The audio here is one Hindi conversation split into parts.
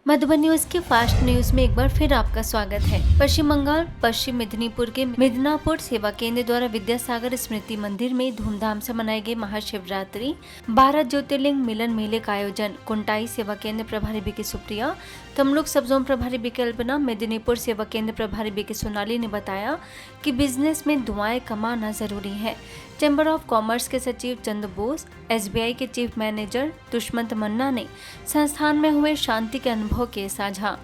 मधुबन न्यूज के फास्ट न्यूज में एक बार फिर आपका स्वागत है। पश्चिम बंगाल पश्चिम मेदिनीपुर के मिदनापुर सेवा केंद्र द्वारा विद्यासागर स्मृति मंदिर में धूमधाम से मनाई गई महाशिवरात्रि 12 ज्योतिर्लिंग मिलन मेले का आयोजन कुंटाई सेवा केंद्र प्रभारी बीके सुप्रिया, तमलुक सब जोन प्रभारी बीके अल्पना, मेदिनीपुर सेवा केंद्र प्रभारी बीके सोनाली ने बताया कि बिजनेस में दुआएं कमाना जरूरी है। चैम्बर ऑफ कॉमर्स के सचिव चंद बोस, SBI के चीफ मैनेजर दुष्मंत मन्ना ने संस्थान में हुए शांति के अनुभव के साझा।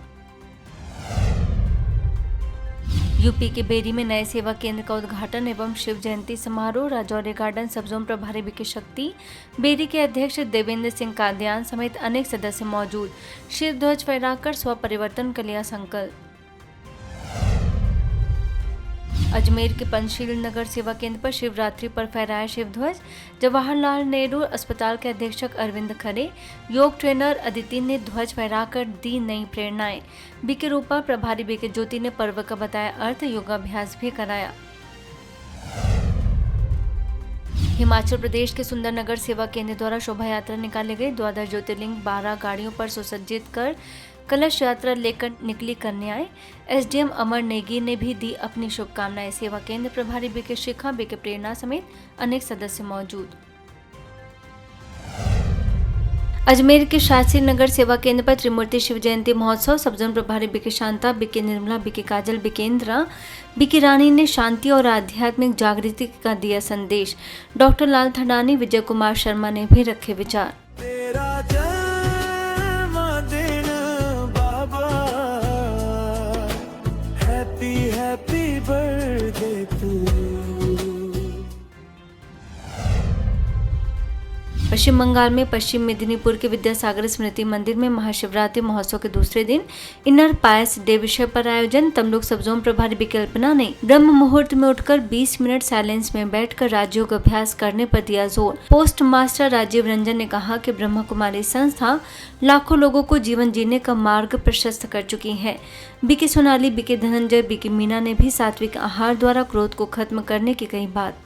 यूपी के बेरी में नए सेवा केंद्र का उद्घाटन एवं शिव जयंती समारोह राजौरी गार्डन सब जोन प्रभारी बीके शक्ति, बेरी के अध्यक्ष देवेंद्र सिंह कादियान समेत अनेक सदस्य मौजूद। शिव ध्वज फहराकर स्व परिवर्तन का लिया संकल्प। अजमेर के पंचशील नगर सेवा केंद्र पर शिवरात्रि पर फहराया शिव ध्वज। जवाहरलाल नेहरू अस्पताल के अधीक्षक अरविंद खरे, योग ट्रेनर अदिति ने ध्वज फहराकर दी नई प्रेरणाएं। बीके रूपा प्रभारी बीके ज्योति ने पर्व का बताया अर्थ, योगाभ्यास भी कराया। हिमाचल प्रदेश के सुंदरनगर सेवा केंद्र द्वारा शोभा यात्रा निकाली गई। द्वादश ज्योतिर्लिंग 12 गाड़ियों पर सुसज्जित कर कलश यात्रा लेकर निकली कन्याएं। SDM अमर नेगी ने भी दी अपनी शुभकामनाएं। सेवा केंद्र प्रभारी बीके शिखा, बीके प्रेरणा समेत अनेक सदस्य मौजूद। अजमेर के शास्त्री नगर सेवा केंद्र पर त्रिमूर्ति शिव जयंती महोत्सव सब जोन प्रभारी BK Shanta, BK Nirmala, BK Kajal, BK Indra, BK Rani ने शांति और आध्यात्मिक जागृति का दिया संदेश। डॉक्टर लाल थडानी, विजय कुमार शर्मा ने भी रखे विचार। Happy birthday to you। पश्चिम बंगाल में पश्चिम मेदिनीपुर के विद्यासागर स्मृति मंदिर में महाशिवरात्रि महोत्सव के दूसरे दिन इनर पायस डे विषय पर आयोजन। तमलुक सब जोन प्रभारी बीके अल्पना ने ब्रह्म मुहूर्त में उठकर 20 मिनट साइलेंस में बैठकर राजयोग अभ्यास करने पर दिया जोर। पोस्ट मास्टर राजीव रंजन ने कहा कि ब्रह्म कुमारी संस्था लाखों लोगों को जीवन जीने का मार्ग प्रशस्त कर चुकी है। BK Sonali, BK Dhananjay, BK Meena ने भी सात्विक आहार द्वारा क्रोध को खत्म करने की कही बात।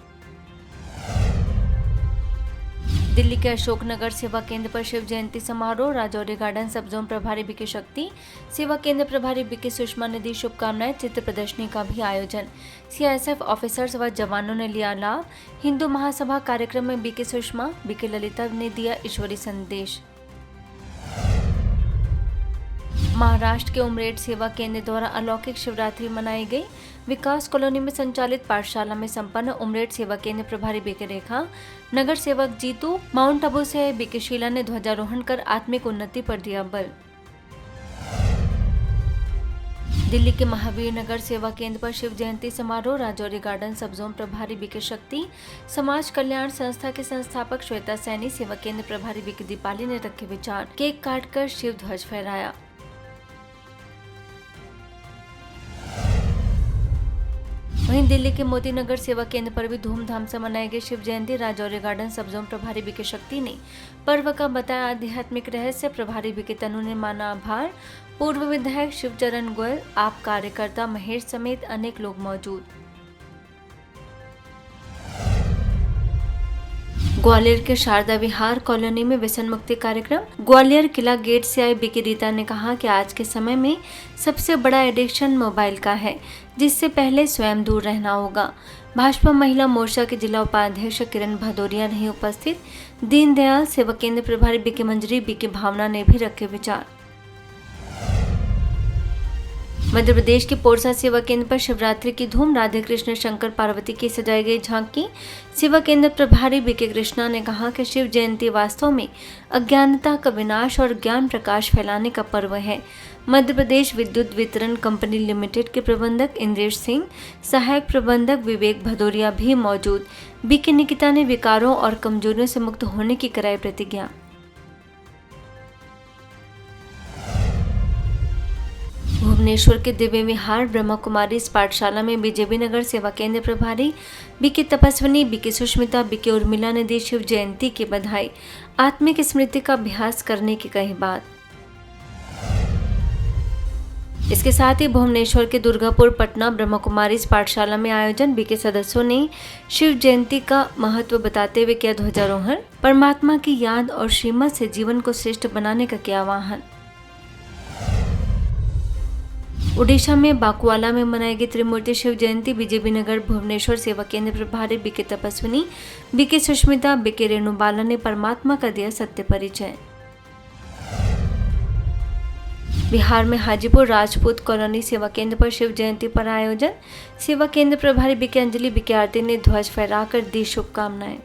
दिल्ली के अशोकनगर सेवा केंद्र पर शिव जयंती समारोह राजौरी गार्डन सब जोन प्रभारी बीके शक्ति, सेवा केंद्र प्रभारी बीके सुषमा ने दी शुभकामनाएं। चित्र प्रदर्शनी का भी आयोजन। CISF ऑफिसर्स व जवानों ने लिया लाभ। हिंदू महासभा कार्यक्रम में बीके सुषमा, बीके ललिता ने दिया ईश्वरी संदेश। महाराष्ट्र के उमरेड सेवा केंद्र द्वारा अलौकिक शिवरात्रि मनाई गई। विकास कॉलोनी में संचालित पाठशाला में संपन्न उमरेड सेवा केंद्र प्रभारी बीके रेखा, नगर सेवक जीतू, माउंट आबू से बीके शीला ने ध्वजारोहण कर आत्मिक उन्नति पर दिया बल। दिल्ली के महावीर नगर सेवा केंद्र पर शिव जयंती समारोह राजौरी गार्डन सब जोन प्रभारी बीके शक्ति, समाज कल्याण संस्था के संस्थापक श्वेता सैनी, सेवा केंद्र प्रभारी बीके दीपाली ने रखे विचार। केक काटकर शिव ध्वज फहराया। वहीं दिल्ली के मोती नगर सेवा केंद्र पर भी धूमधाम से मनाई गई शिव जयंती। राजौरी गार्डन सब जोन प्रभारी बीके शक्ति ने पर्व का बताया आध्यात्मिक रहस्य। प्रभारी बीके तनु ने माना आभार। पूर्व विधायक शिवचरण गोयल, आप कार्यकर्ता महेश समेत अनेक लोग मौजूद। ग्वालियर के शारदा विहार कॉलोनी में व्यसन मुक्ति कार्यक्रम। ग्वालियर किला गेट से आए बीके रीता ने कहा कि आज के समय में सबसे बड़ा एडिक्शन मोबाइल का है, जिससे पहले स्वयं दूर रहना होगा। भाजपा महिला मोर्चा के जिला उपाध्यक्ष किरण भदौरिया रही उपस्थित। दीनदयाल सेवा केंद्र प्रभारी बीके मंजरी, बीके भावना ने भी रखे विचार। मध्य प्रदेश के पोरसा सेवा केंद्र पर शिवरात्रि की धूम। राधे कृष्ण शंकर पार्वती की सजाई गई झांकी। सेवा केंद्र प्रभारी बीके कृष्णा ने कहा कि शिव जयंती वास्तव में अज्ञानता का विनाश और ज्ञान प्रकाश फैलाने का पर्व है। मध्य प्रदेश विद्युत वितरण कंपनी लिमिटेड के प्रबंधक इंद्रेश सिंह, सहायक प्रबंधक विवेक भदौरिया भी मौजूद। बीके निकिता ने विकारों और कमजोरियों से मुक्त होने की कराई प्रतिज्ञा। भुवनेश्वर के दिव्य विहार ब्रह्म कुमारी इस पाठशाला में बीजेपी नगर सेवा केंद्र प्रभारी बीके तपस्विनी, बीके सुष्मिता, बीके उर्मिला ने दी शिव जयंती की बधाई। आत्मिक स्मृति का अभ्यास करने की कही बात। इसके साथ ही भुवनेश्वर के दुर्गापुर पटना ब्रह्म कुमारी इस पाठशाला में आयोजन। बीके सदस्यों ने शिव जयंती का महत्व बताते हुए किया ओडिशा में बाकुआला में मनाई गई त्रिमूर्ति शिव जयंती। बीजेपी नगर भुवनेश्वर सेवा केंद्र प्रभारी बीके तपस्विनी, बीके सुष्मिता, बीके रेणुबाला ने परमात्मा का दिया सत्य परिचय। बिहार में हाजीपुर राजपूत कॉलोनी सेवा केंद्र पर शिव जयंती पर आयोजन। सेवा केंद्र प्रभारी बीके अंजलि, बीके आरती ने ध्वज फहराकर दी शुभकामनाएं।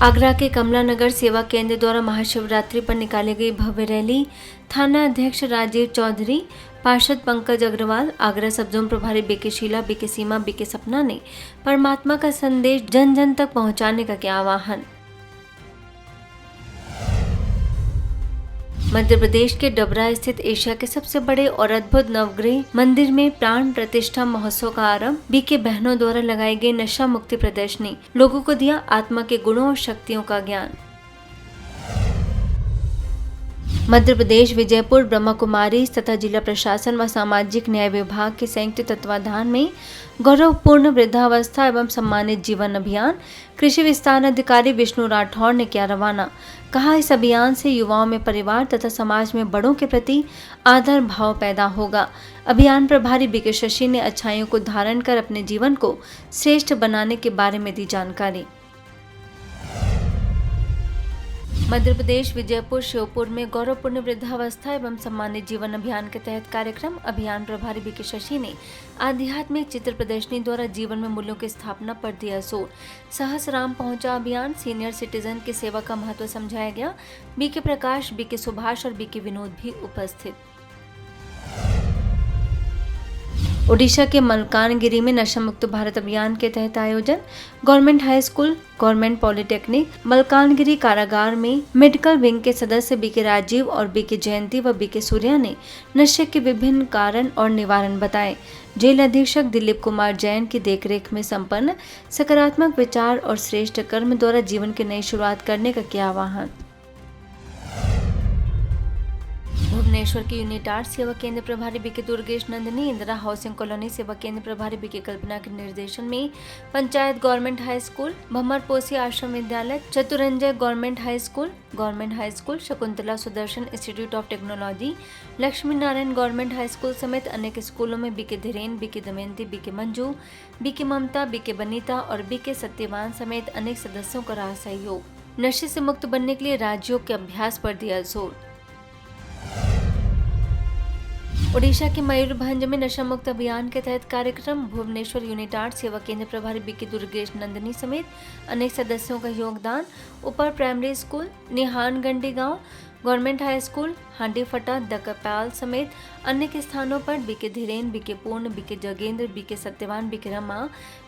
आगरा के कमला नगर सेवा केंद्र द्वारा महाशिवरात्रि पर निकाली गई भव्य रैली। थाना अध्यक्ष राजीव चौधरी, पार्षद पंकज अग्रवाल, आगरा सब जोन प्रभारी बीके शीला, बीके सीमा, बीके सपना ने परमात्मा का संदेश जन जन तक पहुंचाने का किया आह्वान। मध्य प्रदेश के डबरा स्थित एशिया के सबसे बड़े और अद्भुत नवग्रह मंदिर में प्राण प्रतिष्ठा महोत्सव का आरंभ। बीके बहनों द्वारा लगाई गई नशा मुक्ति प्रदर्शनी लोगों को दिया आत्मा के गुणों और शक्तियों का ज्ञान। मध्य प्रदेश विजयपुर ब्रह्मा कुमारी तथा जिला प्रशासन व सामाजिक न्याय विभाग के संयुक्त तत्वाधान में गौरवपूर्ण वृद्धावस्था एवं सम्मानित जीवन अभियान कृषि विस्तार अधिकारी विष्णु राठौर ने किया रवाना। कहा, इस अभियान से युवाओं में परिवार तथा समाज में बड़ों के प्रति आदर भाव पैदा होगा। अभियान प्रभारी बीके शशि ने अच्छाइयों को धारण कर अपने जीवन को श्रेष्ठ बनाने के बारे में दी जानकारी। मध्य प्रदेश विजयपुर श्योपुर में गौरवपूर्ण वृद्धावस्था एवं सम्मानित जीवन अभियान के तहत कार्यक्रम। अभियान प्रभारी बीके शशि ने आध्यात्मिक चित्र प्रदर्शनी द्वारा जीवन में मूल्यों की स्थापना पर दिया जोर। सहस्राम पहुंचा अभियान, सीनियर सिटीजन की सेवा का महत्व समझाया गया। बीके प्रकाश, बीके सुभाष और बीके विनोद भी उपस्थित। ओडिशा के मलकानगिरी में नशा मुक्त भारत अभियान के तहत आयोजन। Government high school, government polytechnic Malkangiri कारागार में मेडिकल विंग के सदस्य बीके राजीव और बीके जयंती व बीके सूर्या ने नशे के विभिन्न कारण और निवारण बताए। जेल अधीक्षक दिलीप कुमार जैन की देखरेख में संपन्न सकारात्मक विचार और श्रेष्ठ कर्म द्वारा जीवन की नई शुरुआत करने का किया आह्वान। भुवनेश्वर के यूनिट 8 सेवा केंद्र प्रभारी BK Durgesh Nandini, Indira housing colony सेवा केंद्र प्रभारी बीके कल्पना के निर्देशन में panchayat government high school, Bhamarposi Ashram Vidyalaya, Chaturanjay government high school, Shakuntala Sudarshan institute of technology, Lakshmi Narayan government high school समेत अनेक स्कूलों में BK Dhiren, BK Damayanti, BK Manju, BK Mamata, BK Banita और बीके सत्यवान समेत अनेक सदस्यों का रहा सहयोग। नशे से मुक्त बनने के लिए राज्यों के अभ्यास पर दिया जोर। ओडिशा के मयूरभंज में नशा मुक्त अभियान के तहत कार्यक्रम। भुवनेश्वर यूनिट 8 सेवा केंद्र प्रभारी बीके दुर्गेश नंदिनी समेत अनेक सदस्यों का योगदान। ऊपर प्राइमरी स्कूल, निहानगंडी गांव, government high school, Handiphata, Dakpal समेत अनेक स्थानों पर BK Dhiren, BK Purna, BK Jagendra, BK Satyavan, BK Rama,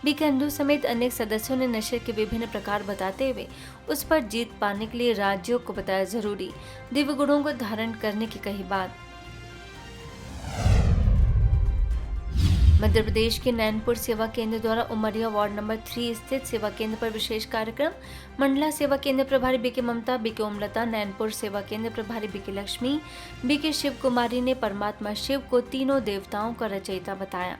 BK Andhu समेत अनेक सदस्यों ने नशे के विभिन्न प्रकार बताते हुए उस पर जीत पाने के लिए राज्यों को बताया जरूरी, दिव्य गुणों को धारण करने की कही बात। मध्य प्रदेश के नैनपुर सेवा केंद्र द्वारा उमरिया वार्ड नंबर 3 स्थित सेवा केंद्र पर विशेष कार्यक्रम। मंडला सेवा केंद्र प्रभारी बीके ममता, बीके ओमलता, नैनपुर सेवा केंद्र प्रभारी बीके लक्ष्मी, बीके शिव कुमारी ने परमात्मा शिव को तीनों देवताओं का रचयिता बताया।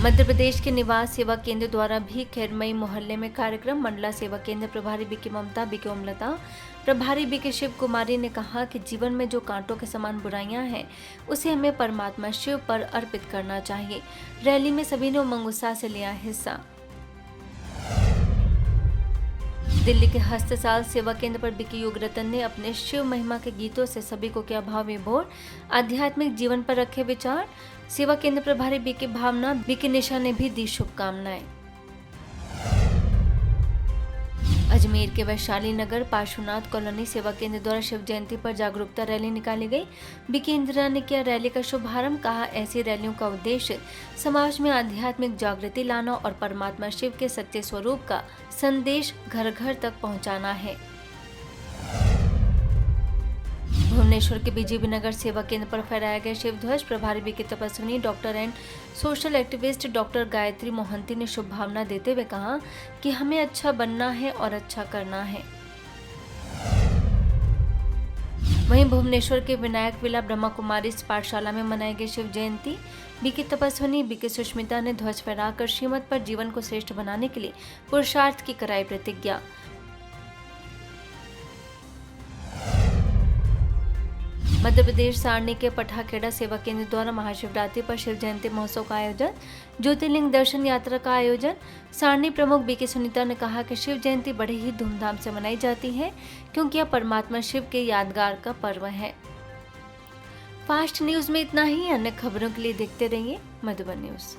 मध्य प्रदेश के निवास सेवा केंद्र द्वारा भी खैरमई मोहल्ले में कार्यक्रम। मंडला सेवा केंद्र प्रभारी बीके ममता, बीके ओमलता, प्रभारी बीके शिव कुमारी ने कहा कि जीवन में जो कांटों के समान बुराइयां हैं उसे हमें परमात्मा शिव पर अर्पित करना चाहिए। रैली में सभी ने उमंग उत्साह से लिया हिस्सा। दिल्ली के हस्तसाल सेवा केंद्र पर बीके युग रतन ने अपने शिव महिमा के गीतों से सभी को किया भाव विभोर। आध्यात्मिक जीवन पर रखे विचार। सेवा केंद्र प्रभारी बीके भावना, बीके निशा ने भी दी शुभकामनाएं। अजमेर के वैशाली नगर पार्श्वनाथ कॉलोनी सेवा केंद्र द्वारा शिव जयंती पर जागरूकता रैली निकाली गई। बीके इंदिरा ने किया रैली का शुभारंभ। कहा, ऐसी रैलियों का उद्देश्य समाज में आध्यात्मिक जागृति लाना और परमात्मा शिव के सत्य स्वरूप का संदेश घर घर तक पहुंचाना है। भुवनेश्वर के बीजेपी नगर सेवा केंद्र पर फहराया गया शिव ध्वज। प्रभारी BK Tapaswini, doctor and social activist doctor Gayatri Mohanty ने शुभकामना देते हुए कहा कि हमें अच्छा बनना है और अच्छा करना है। वहीं भुवनेश्वर के विनायक विला ब्रह्मा कुमारी पाठशाला में मनाई गई शिव जयंती। बीके तपस्विनी बीके सुष्मिता ने ध्वज फहराकर श्रीमत पर जीवन को श्रेष्ठ बनाने के लिए पुरुषार्थ की कराई प्रतिज्ञा। मध्य प्रदेश सारणी के पठाखेड़ा सेवा केंद्र द्वारा महाशिवरात्रि पर शिव जयंती महोत्सव का आयोजन, ज्योतिर्लिंग दर्शन यात्रा का आयोजन। सारणी प्रमुख बीके सुनीता ने कहा कि शिव जयंती बड़े ही धूमधाम से मनाई जाती है क्योंकि यह परमात्मा शिव के यादगार का पर्व है। फास्ट न्यूज में इतना ही। अन्य खबरों के लिए देखते रहिए मधुबन न्यूज।